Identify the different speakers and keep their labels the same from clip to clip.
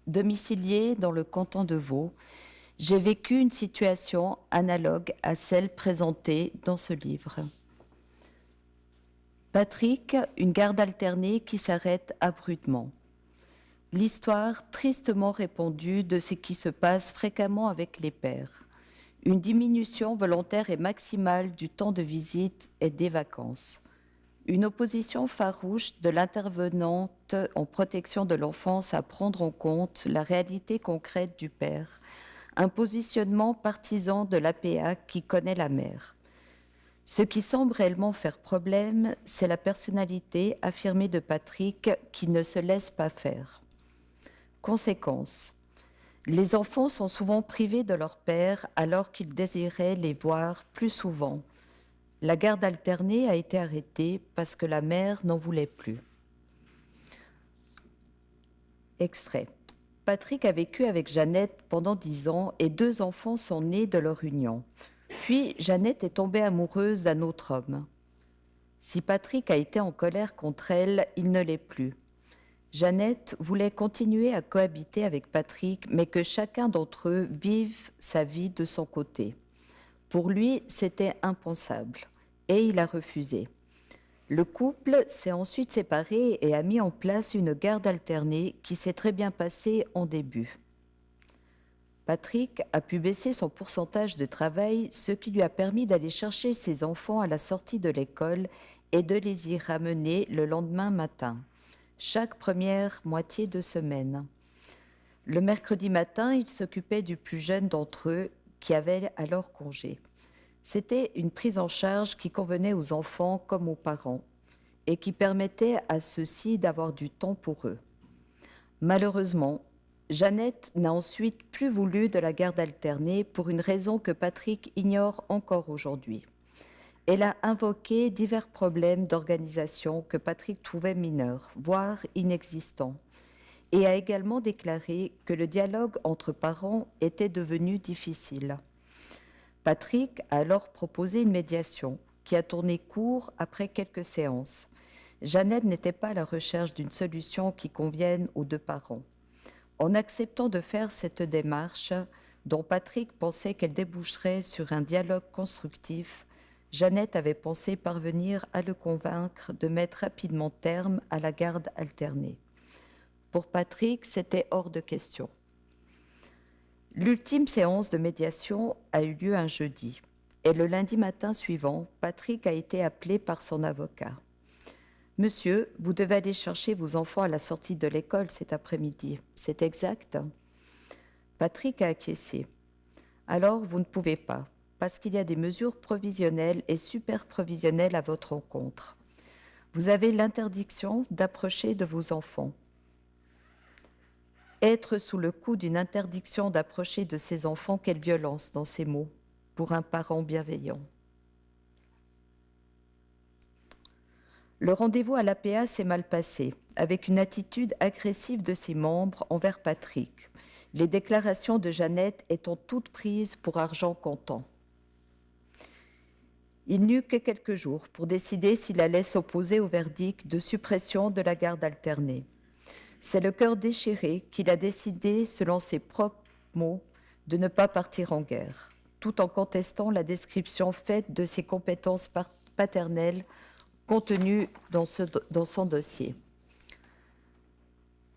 Speaker 1: Domiciliée dans le canton de Vaud, j'ai vécu une situation analogue à celle présentée dans ce livre. Patrick, une garde alternée qui s'arrête abruptement. L'histoire tristement répandue de ce qui se passe fréquemment avec les pères. Une diminution volontaire et maximale du temps de visite et des vacances. Une opposition farouche de l'intervenante en protection de l'enfance à prendre en compte la réalité concrète du père. Un positionnement partisan de l'APA qui connaît la mère. Ce qui semble réellement faire problème, c'est la personnalité affirmée de Patrick qui ne se laisse pas faire. Conséquence. Les enfants sont souvent privés de leur père alors qu'ils désiraient les voir plus souvent. La garde alternée a été arrêtée parce que la mère n'en voulait plus. Extrait. Patrick a vécu avec Jeannette pendant 10 ans et 2 enfants sont nés de leur union. Puis Jeannette est tombée amoureuse d'un autre homme. Si Patrick a été en colère contre elle, il ne l'est plus. Jeannette voulait continuer à cohabiter avec Patrick, mais que chacun d'entre eux vive sa vie de son côté. Pour lui, c'était impensable, et il a refusé. Le couple s'est ensuite séparé et a mis en place une garde alternée qui s'est très bien passée en début. Patrick a pu baisser son pourcentage de travail, ce qui lui a permis d'aller chercher ses enfants à la sortie de l'école et de les y ramener le lendemain matin, chaque première moitié de semaine. Le mercredi matin, il s'occupait du plus jeune d'entre eux qui avait alors congé. C'était une prise en charge qui convenait aux enfants comme aux parents et qui permettait à ceux-ci d'avoir du temps pour eux. Malheureusement, Jeannette n'a ensuite plus voulu de la garde alternée pour une raison que Patrick ignore encore aujourd'hui. Elle a invoqué divers problèmes d'organisation que Patrick trouvait mineurs, voire inexistants, et a également déclaré que le dialogue entre parents était devenu difficile. Patrick a alors proposé une médiation qui a tourné court après quelques séances. Jeannette n'était pas à la recherche d'une solution qui convienne aux 2 parents. En acceptant de faire cette démarche, dont Patrick pensait qu'elle déboucherait sur un dialogue constructif, Jeannette avait pensé parvenir à le convaincre de mettre rapidement terme à la garde alternée. Pour Patrick, c'était hors de question. L'ultime séance de médiation a eu lieu un jeudi, et le lundi matin suivant, Patrick a été appelé par son avocat. « Monsieur, vous devez aller chercher vos enfants à la sortie de l'école cet après-midi. C'est exact ?» Patrick a acquiescé. « Alors, vous ne pouvez pas, parce qu'il y a des mesures provisionnelles et super-provisionnelles à votre encontre. Vous avez l'interdiction d'approcher de vos enfants. » Être sous le coup d'une interdiction d'approcher de ses enfants, quelle violence dans ces mots, pour un parent bienveillant. Le rendez-vous à l'APA s'est mal passé, avec une attitude agressive de ses membres envers Patrick, les déclarations de Jeannette étant toutes prises pour argent comptant. Il n'eut que quelques jours pour décider s'il allait s'opposer au verdict de suppression de la garde alternée. C'est le cœur déchiré qu'il a décidé, selon ses propres mots, de ne pas partir en guerre, tout en contestant la description faite de ses compétences paternelles contenues dans son dossier.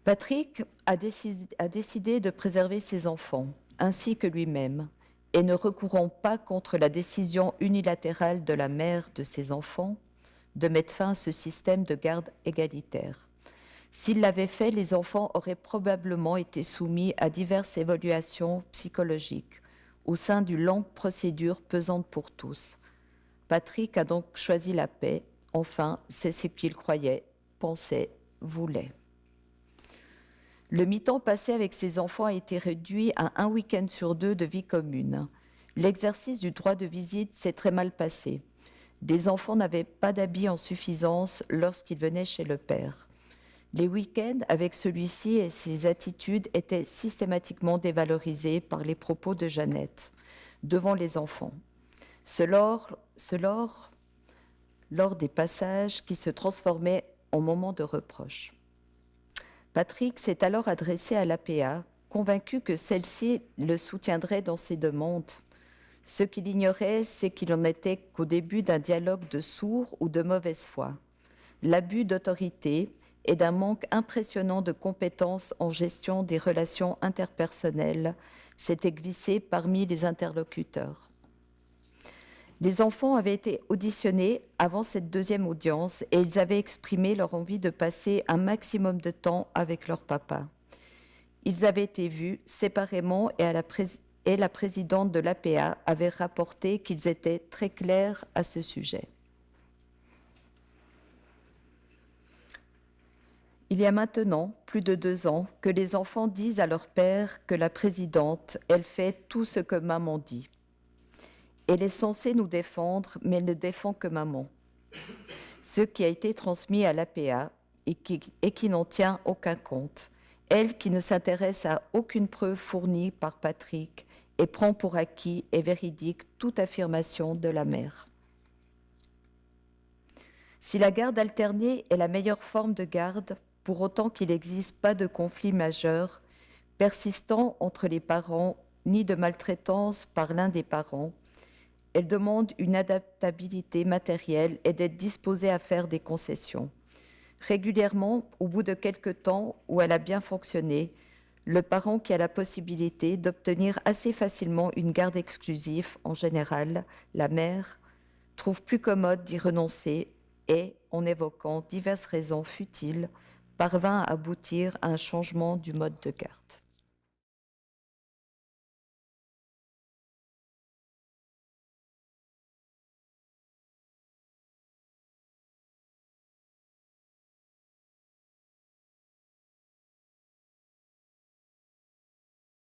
Speaker 1: Patrick a décidé de préserver ses enfants, ainsi que lui-même, et ne recourant pas contre la décision unilatérale de la mère de ses enfants de mettre fin à ce système de garde égalitaire. S'il l'avait fait, les enfants auraient probablement été soumis à diverses évaluations psychologiques au sein d'une longue procédure pesante pour tous. Patrick a donc choisi la paix. Enfin, c'est ce qu'il croyait, pensait, voulait. Le mi-temps passé avec ses enfants a été réduit à un week-end sur 2 de vie commune. L'exercice du droit de visite s'est très mal passé. Des enfants n'avaient pas d'habits en suffisance lorsqu'ils venaient chez le père. Les week-ends avec celui-ci et ses attitudes étaient systématiquement dévalorisés par les propos de Jeannette devant les enfants. Lors des passages qui se transformaient en moments de reproche. Patrick s'est alors adressé à l'APA, convaincu que celle-ci le soutiendrait dans ses demandes. Ce qu'il ignorait, c'est qu'il en était qu'au début d'un dialogue de sourds ou de mauvaise foi. L'abus d'autorité et d'un manque impressionnant de compétences en gestion des relations interpersonnelles s'était glissé parmi les interlocuteurs. Les enfants avaient été auditionnés avant cette deuxième audience et ils avaient exprimé leur envie de passer un maximum de temps avec leur papa. Ils avaient été vus séparément et la présidente de l'APA avait rapporté qu'ils étaient très clairs à ce sujet. Il y a maintenant plus de 2 ans que les enfants disent à leur père que la présidente, elle fait tout ce que maman dit. Elle est censée nous défendre, mais elle ne défend que maman. Ce qui a été transmis à l'APA et qui n'en tient aucun compte. Elle qui ne s'intéresse à aucune preuve fournie par Patrick et prend pour acquis et véridique toute affirmation de la mère. Si la garde alternée est la meilleure forme de garde, pour autant qu'il n'existe pas de conflit majeur persistant entre les parents ni de maltraitance par l'un des parents, elle demande une adaptabilité matérielle et d'être disposée à faire des concessions. Régulièrement, au bout de quelques temps où elle a bien fonctionné, le parent qui a la possibilité d'obtenir assez facilement une garde exclusive, en général, la mère, trouve plus commode d'y renoncer et, en évoquant diverses raisons futiles, parvint à aboutir à un changement du mode de garde.